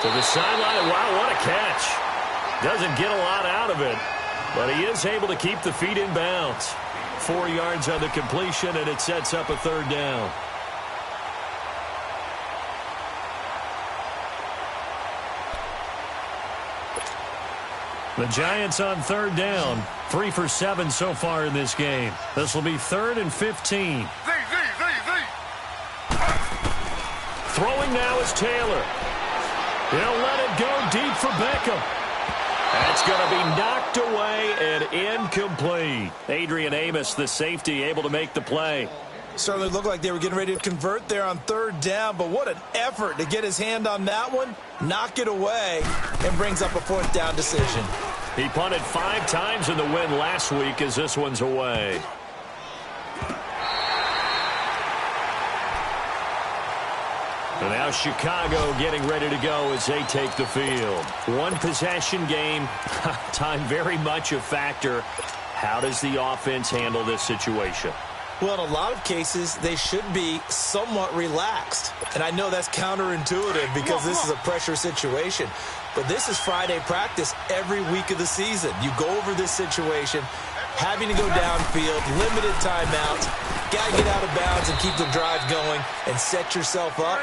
Speaker 2: To the sideline. Wow, what a catch. Doesn't get a lot out of it, but he is able to keep the feet in bounds. 4 yards on the completion, and it sets up a 3rd down. The Giants on 3rd down. 3 for 7 so far in this game. This will be 3rd and 15. Throwing now is Taylor. He'll let it go deep for Beckham. That's going to be knocked away and incomplete. Adrian Amos, the safety, able to make the play.
Speaker 3: Certainly looked like they were getting ready to convert there on 3rd down, but what an effort to get his hand on that one, knock it away, and brings up a 4th down decision.
Speaker 2: He punted 5 times in the win last week as this one's away. And now Chicago getting ready to go as they take the field. One possession game. Time very much a factor. How does the offense handle this situation?
Speaker 3: Well, in a lot of cases, they should be somewhat relaxed. And I know that's counterintuitive because this is a pressure situation. But this is Friday practice every week of the season. You go over this situation, having to go downfield, limited timeouts, got to get out of bounds and keep the drive going and set yourself up.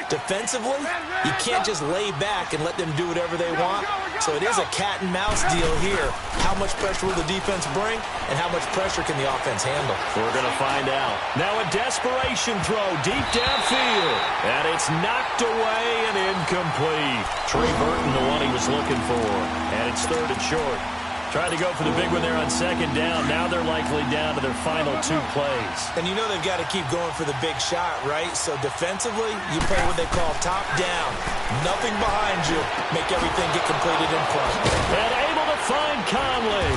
Speaker 3: Defensively, you can't just lay back and let them do whatever they want. So it is a cat and mouse deal here. How much pressure will the defense bring and how much pressure can the offense handle?
Speaker 2: We're going to find out. Now a desperation throw deep downfield. And it's knocked away and incomplete. Trey Burton, the one he was looking for. And it's 3rd and short. Tried to go for the big one there on 2nd down. Now they're likely down to their final 2 plays.
Speaker 3: And you know they've got to keep going for the big shot, right? So defensively, you play what they call top down. Nothing behind you. Make everything get completed in front.
Speaker 2: And able to find Conley.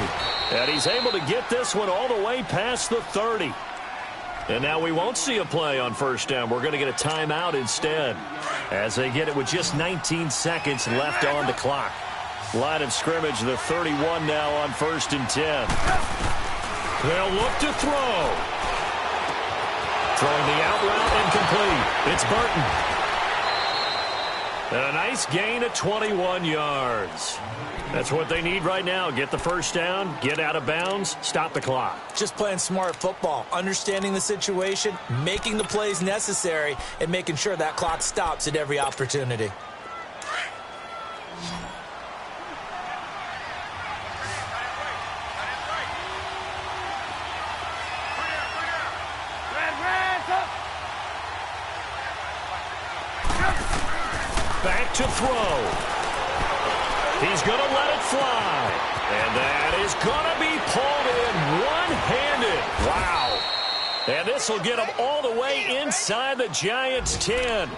Speaker 2: And he's able to get this one all the way past the 30. And now we won't see a play on 1st down. We're going to get a timeout instead as they get it with just 19 seconds left on the clock. Line of scrimmage, the 31 now on 1st and 10. They'll look to throw. Throwing the out route incomplete. It's Burton. And a nice gain of 21 yards. That's what they need right now. Get the 1st down, get out of bounds, stop the clock.
Speaker 3: Just playing smart football, understanding the situation, making the plays necessary, and making sure that clock stops at every opportunity.
Speaker 2: Back to throw. He's going to let it fly. And that is going to be pulled in one-handed. Wow. And this will get him all the way inside the Giants' 10.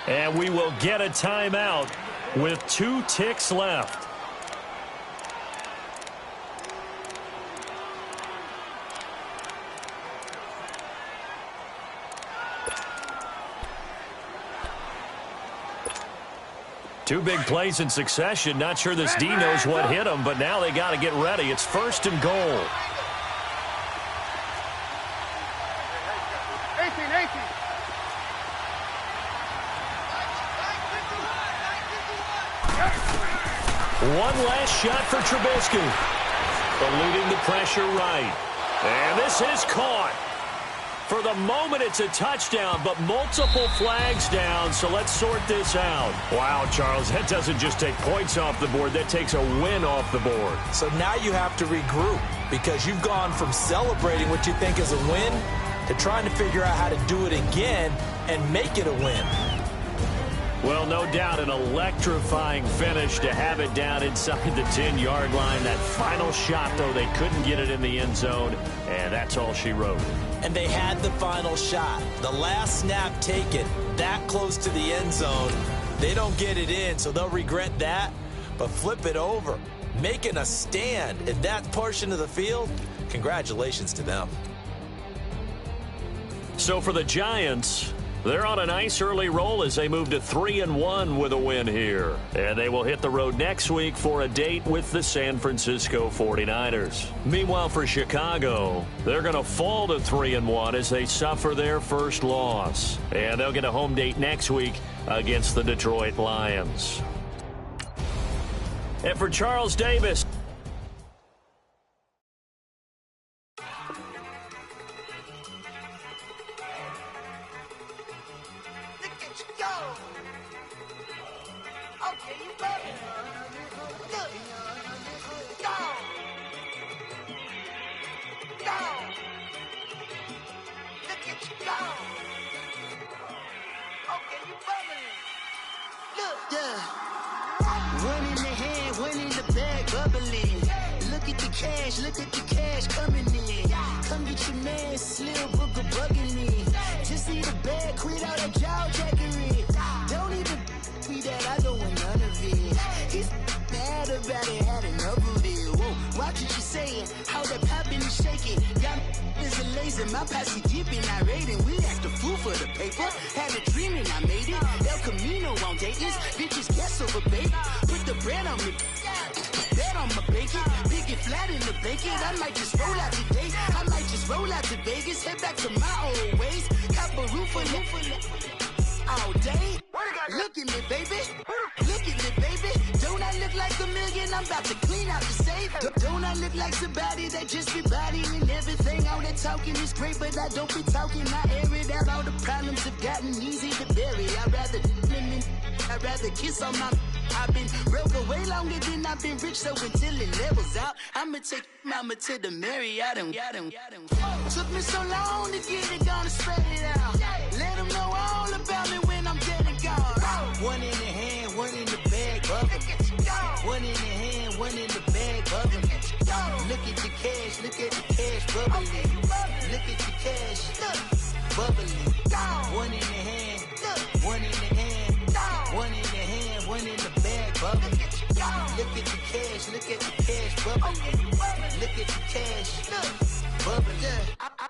Speaker 2: And we will get a timeout with 2 ticks left. Two big plays in succession. Not sure this D knows what hit him, but now they got to get ready. It's 1st and goal.
Speaker 4: 18.
Speaker 2: One last shot for Trubisky. Eluding the pressure right. And this is caught. For the moment, it's a touchdown, but multiple flags down, so let's sort this out. Wow, Charles, that doesn't just take points off the board. That takes a win off the board.
Speaker 3: So now you have to regroup because you've gone from celebrating what you think is a win to trying to figure out how to do it again and make it a win.
Speaker 2: Well, no doubt an electrifying finish to have it down inside the 10-yard line. That final shot, though, they couldn't get it in the end zone, and that's all she wrote.
Speaker 3: And they had the final shot. The last snap taken that close to the end zone. They don't get it in, so they'll regret that. But flip it over, making a stand in that portion of the field, congratulations to them.
Speaker 2: So for the Giants, they're on a nice early roll as they move to 3-1 with a win here. And they will hit the road next week for a date with the San Francisco 49ers. Meanwhile, for Chicago, they're going to fall to 3-1 as they suffer their first loss. And they'll get a home date next week against the Detroit Lions. And for Charles Davis,
Speaker 5: Look at the cash coming in. Come get your man, Slim Booker bugging me. Just see the bag, quit out that jaw jackery. Don't even be that, I don't want none of it. He's mad about it, had enough of it. Homies in my posse deep and irate, and we act a fool for the paper. Had a dream and I made it. El Camino on Dayton's. Bitches guess over bait. Put the bread on me. Bet on my bacon. Big it flat in the bacon. I might just roll out today. I might just roll out to Vegas. Head back to my old ways. Cop a roof for all day. Look at me, baby. Look at me, baby. Don't I look like a million? I'm about to clean out the safe. Don't I look like somebody that just be bodying everything? All that talking is great, but I don't be talking. I air it out. All the problems have gotten easy to bury. I'd rather kiss on my. I've been broke way longer than I've been rich, so until it levels out, I'ma take mama to the Marriott and took me so long to get it, gonna spread it out. Let them know all about me when I'm dead and gone. One in the hand, one in the bag, bubble. One in the hand, one in the bag, bubble. Look at the cash, look at the cash, bubbling. Look at the cash, bubbling. One in the hand, one in the hand, one in the hand, one in the bag, bubbling. Look at the cash, look at the cash, bubbling. Look at the cash, bubbling.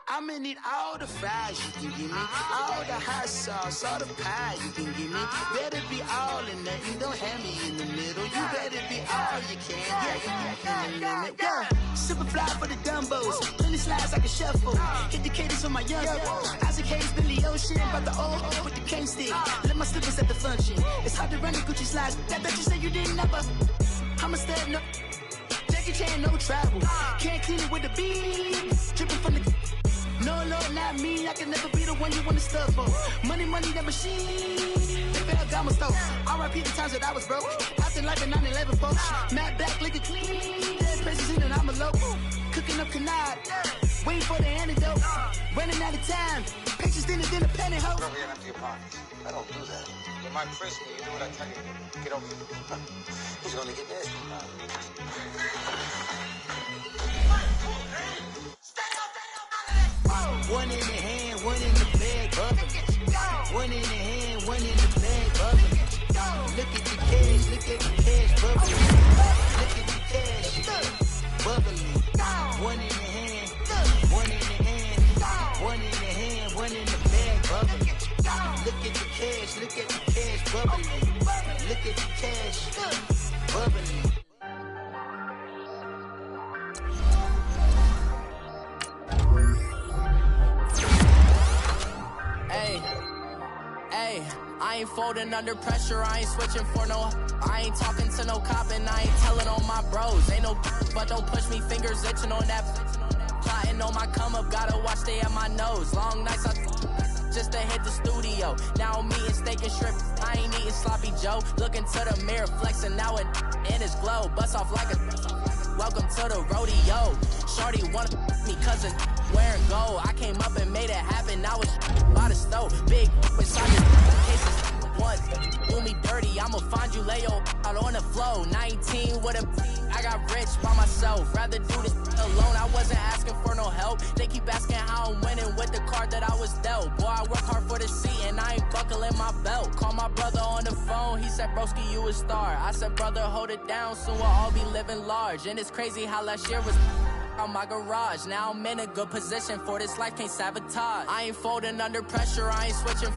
Speaker 5: I'ma need all the fries you can give me, all the hot sauce, all the pie you can give me. Better be all or nothing, don't have me in the middle. You better be all you can, yeah. Super fly for the dumbos, plenty slides like a shuffle. Hit the cadence for my young Isaac Hayes, Billy Ocean, about the old with the cane stick. Let my slippers at the function. It's hard to run the Gucci slides. I bet you say you didn't never. I'm a stab, no Jackie Chan, no travel. Can't clean it with the beat. Dripping from the. No, Lord, not me. I can never be the one you want to stuff for. Money, that machine. The Ferragamo stove. R.I.P. the times that I was broke. Acting like a 9/11 folks. Matt back, liquor clean. Dead places in and I'm a local. Cooking up canard. Waiting for the antidote. Running out of time. Patience thinner than a penny hoe.
Speaker 4: Don't get empty your pockets. I don't do that. You might press me. You do what I tell you. Get over it. He's gonna get this.
Speaker 5: One in the hand, one in the bag, bubble. One in the hand, one in the bag, bubble. Look at the cash, look at the cash, bubble. Look at the cash, bubbling. One in the hand, one in the hand, one in the hand, one in the bag, bubble. Look at the cash, look at the cash, bubbling. Look at the cash, bubbling.
Speaker 6: Hey, I ain't folding under pressure, I ain't switching for no. I ain't talking to no cop and I ain't telling on my bros. Ain't no but don't push me, fingers itching on that. Plotting on my come up, gotta watch stay at my nose. Long nights just to hit the studio. Now I'm eating steak and shrimp, I ain't eating sloppy Joe. Looking to the mirror, flexing now it in his glow. Bust off like a welcome to the rodeo. Shorty wanna me cousin wearing gold. I came up and made it happen, now it's by the stove. Big inside the cases once. Do me dirty, I'ma find you, lay your out on the floor. 19 with a I got rich by myself. Rather do this alone, I wasn't asking for no help. They keep asking how I'm winning with the card that I was dealt. Boy, I work hard for the seat and I ain't buckling my belt. Call my brother on the phone, he said, broski, you a star. I said, brother, hold it down, soon we'll all be living large. And it's crazy how last year was on my garage. Now I'm in a good position for this life, can't sabotage. I ain't folding under pressure, I ain't switching.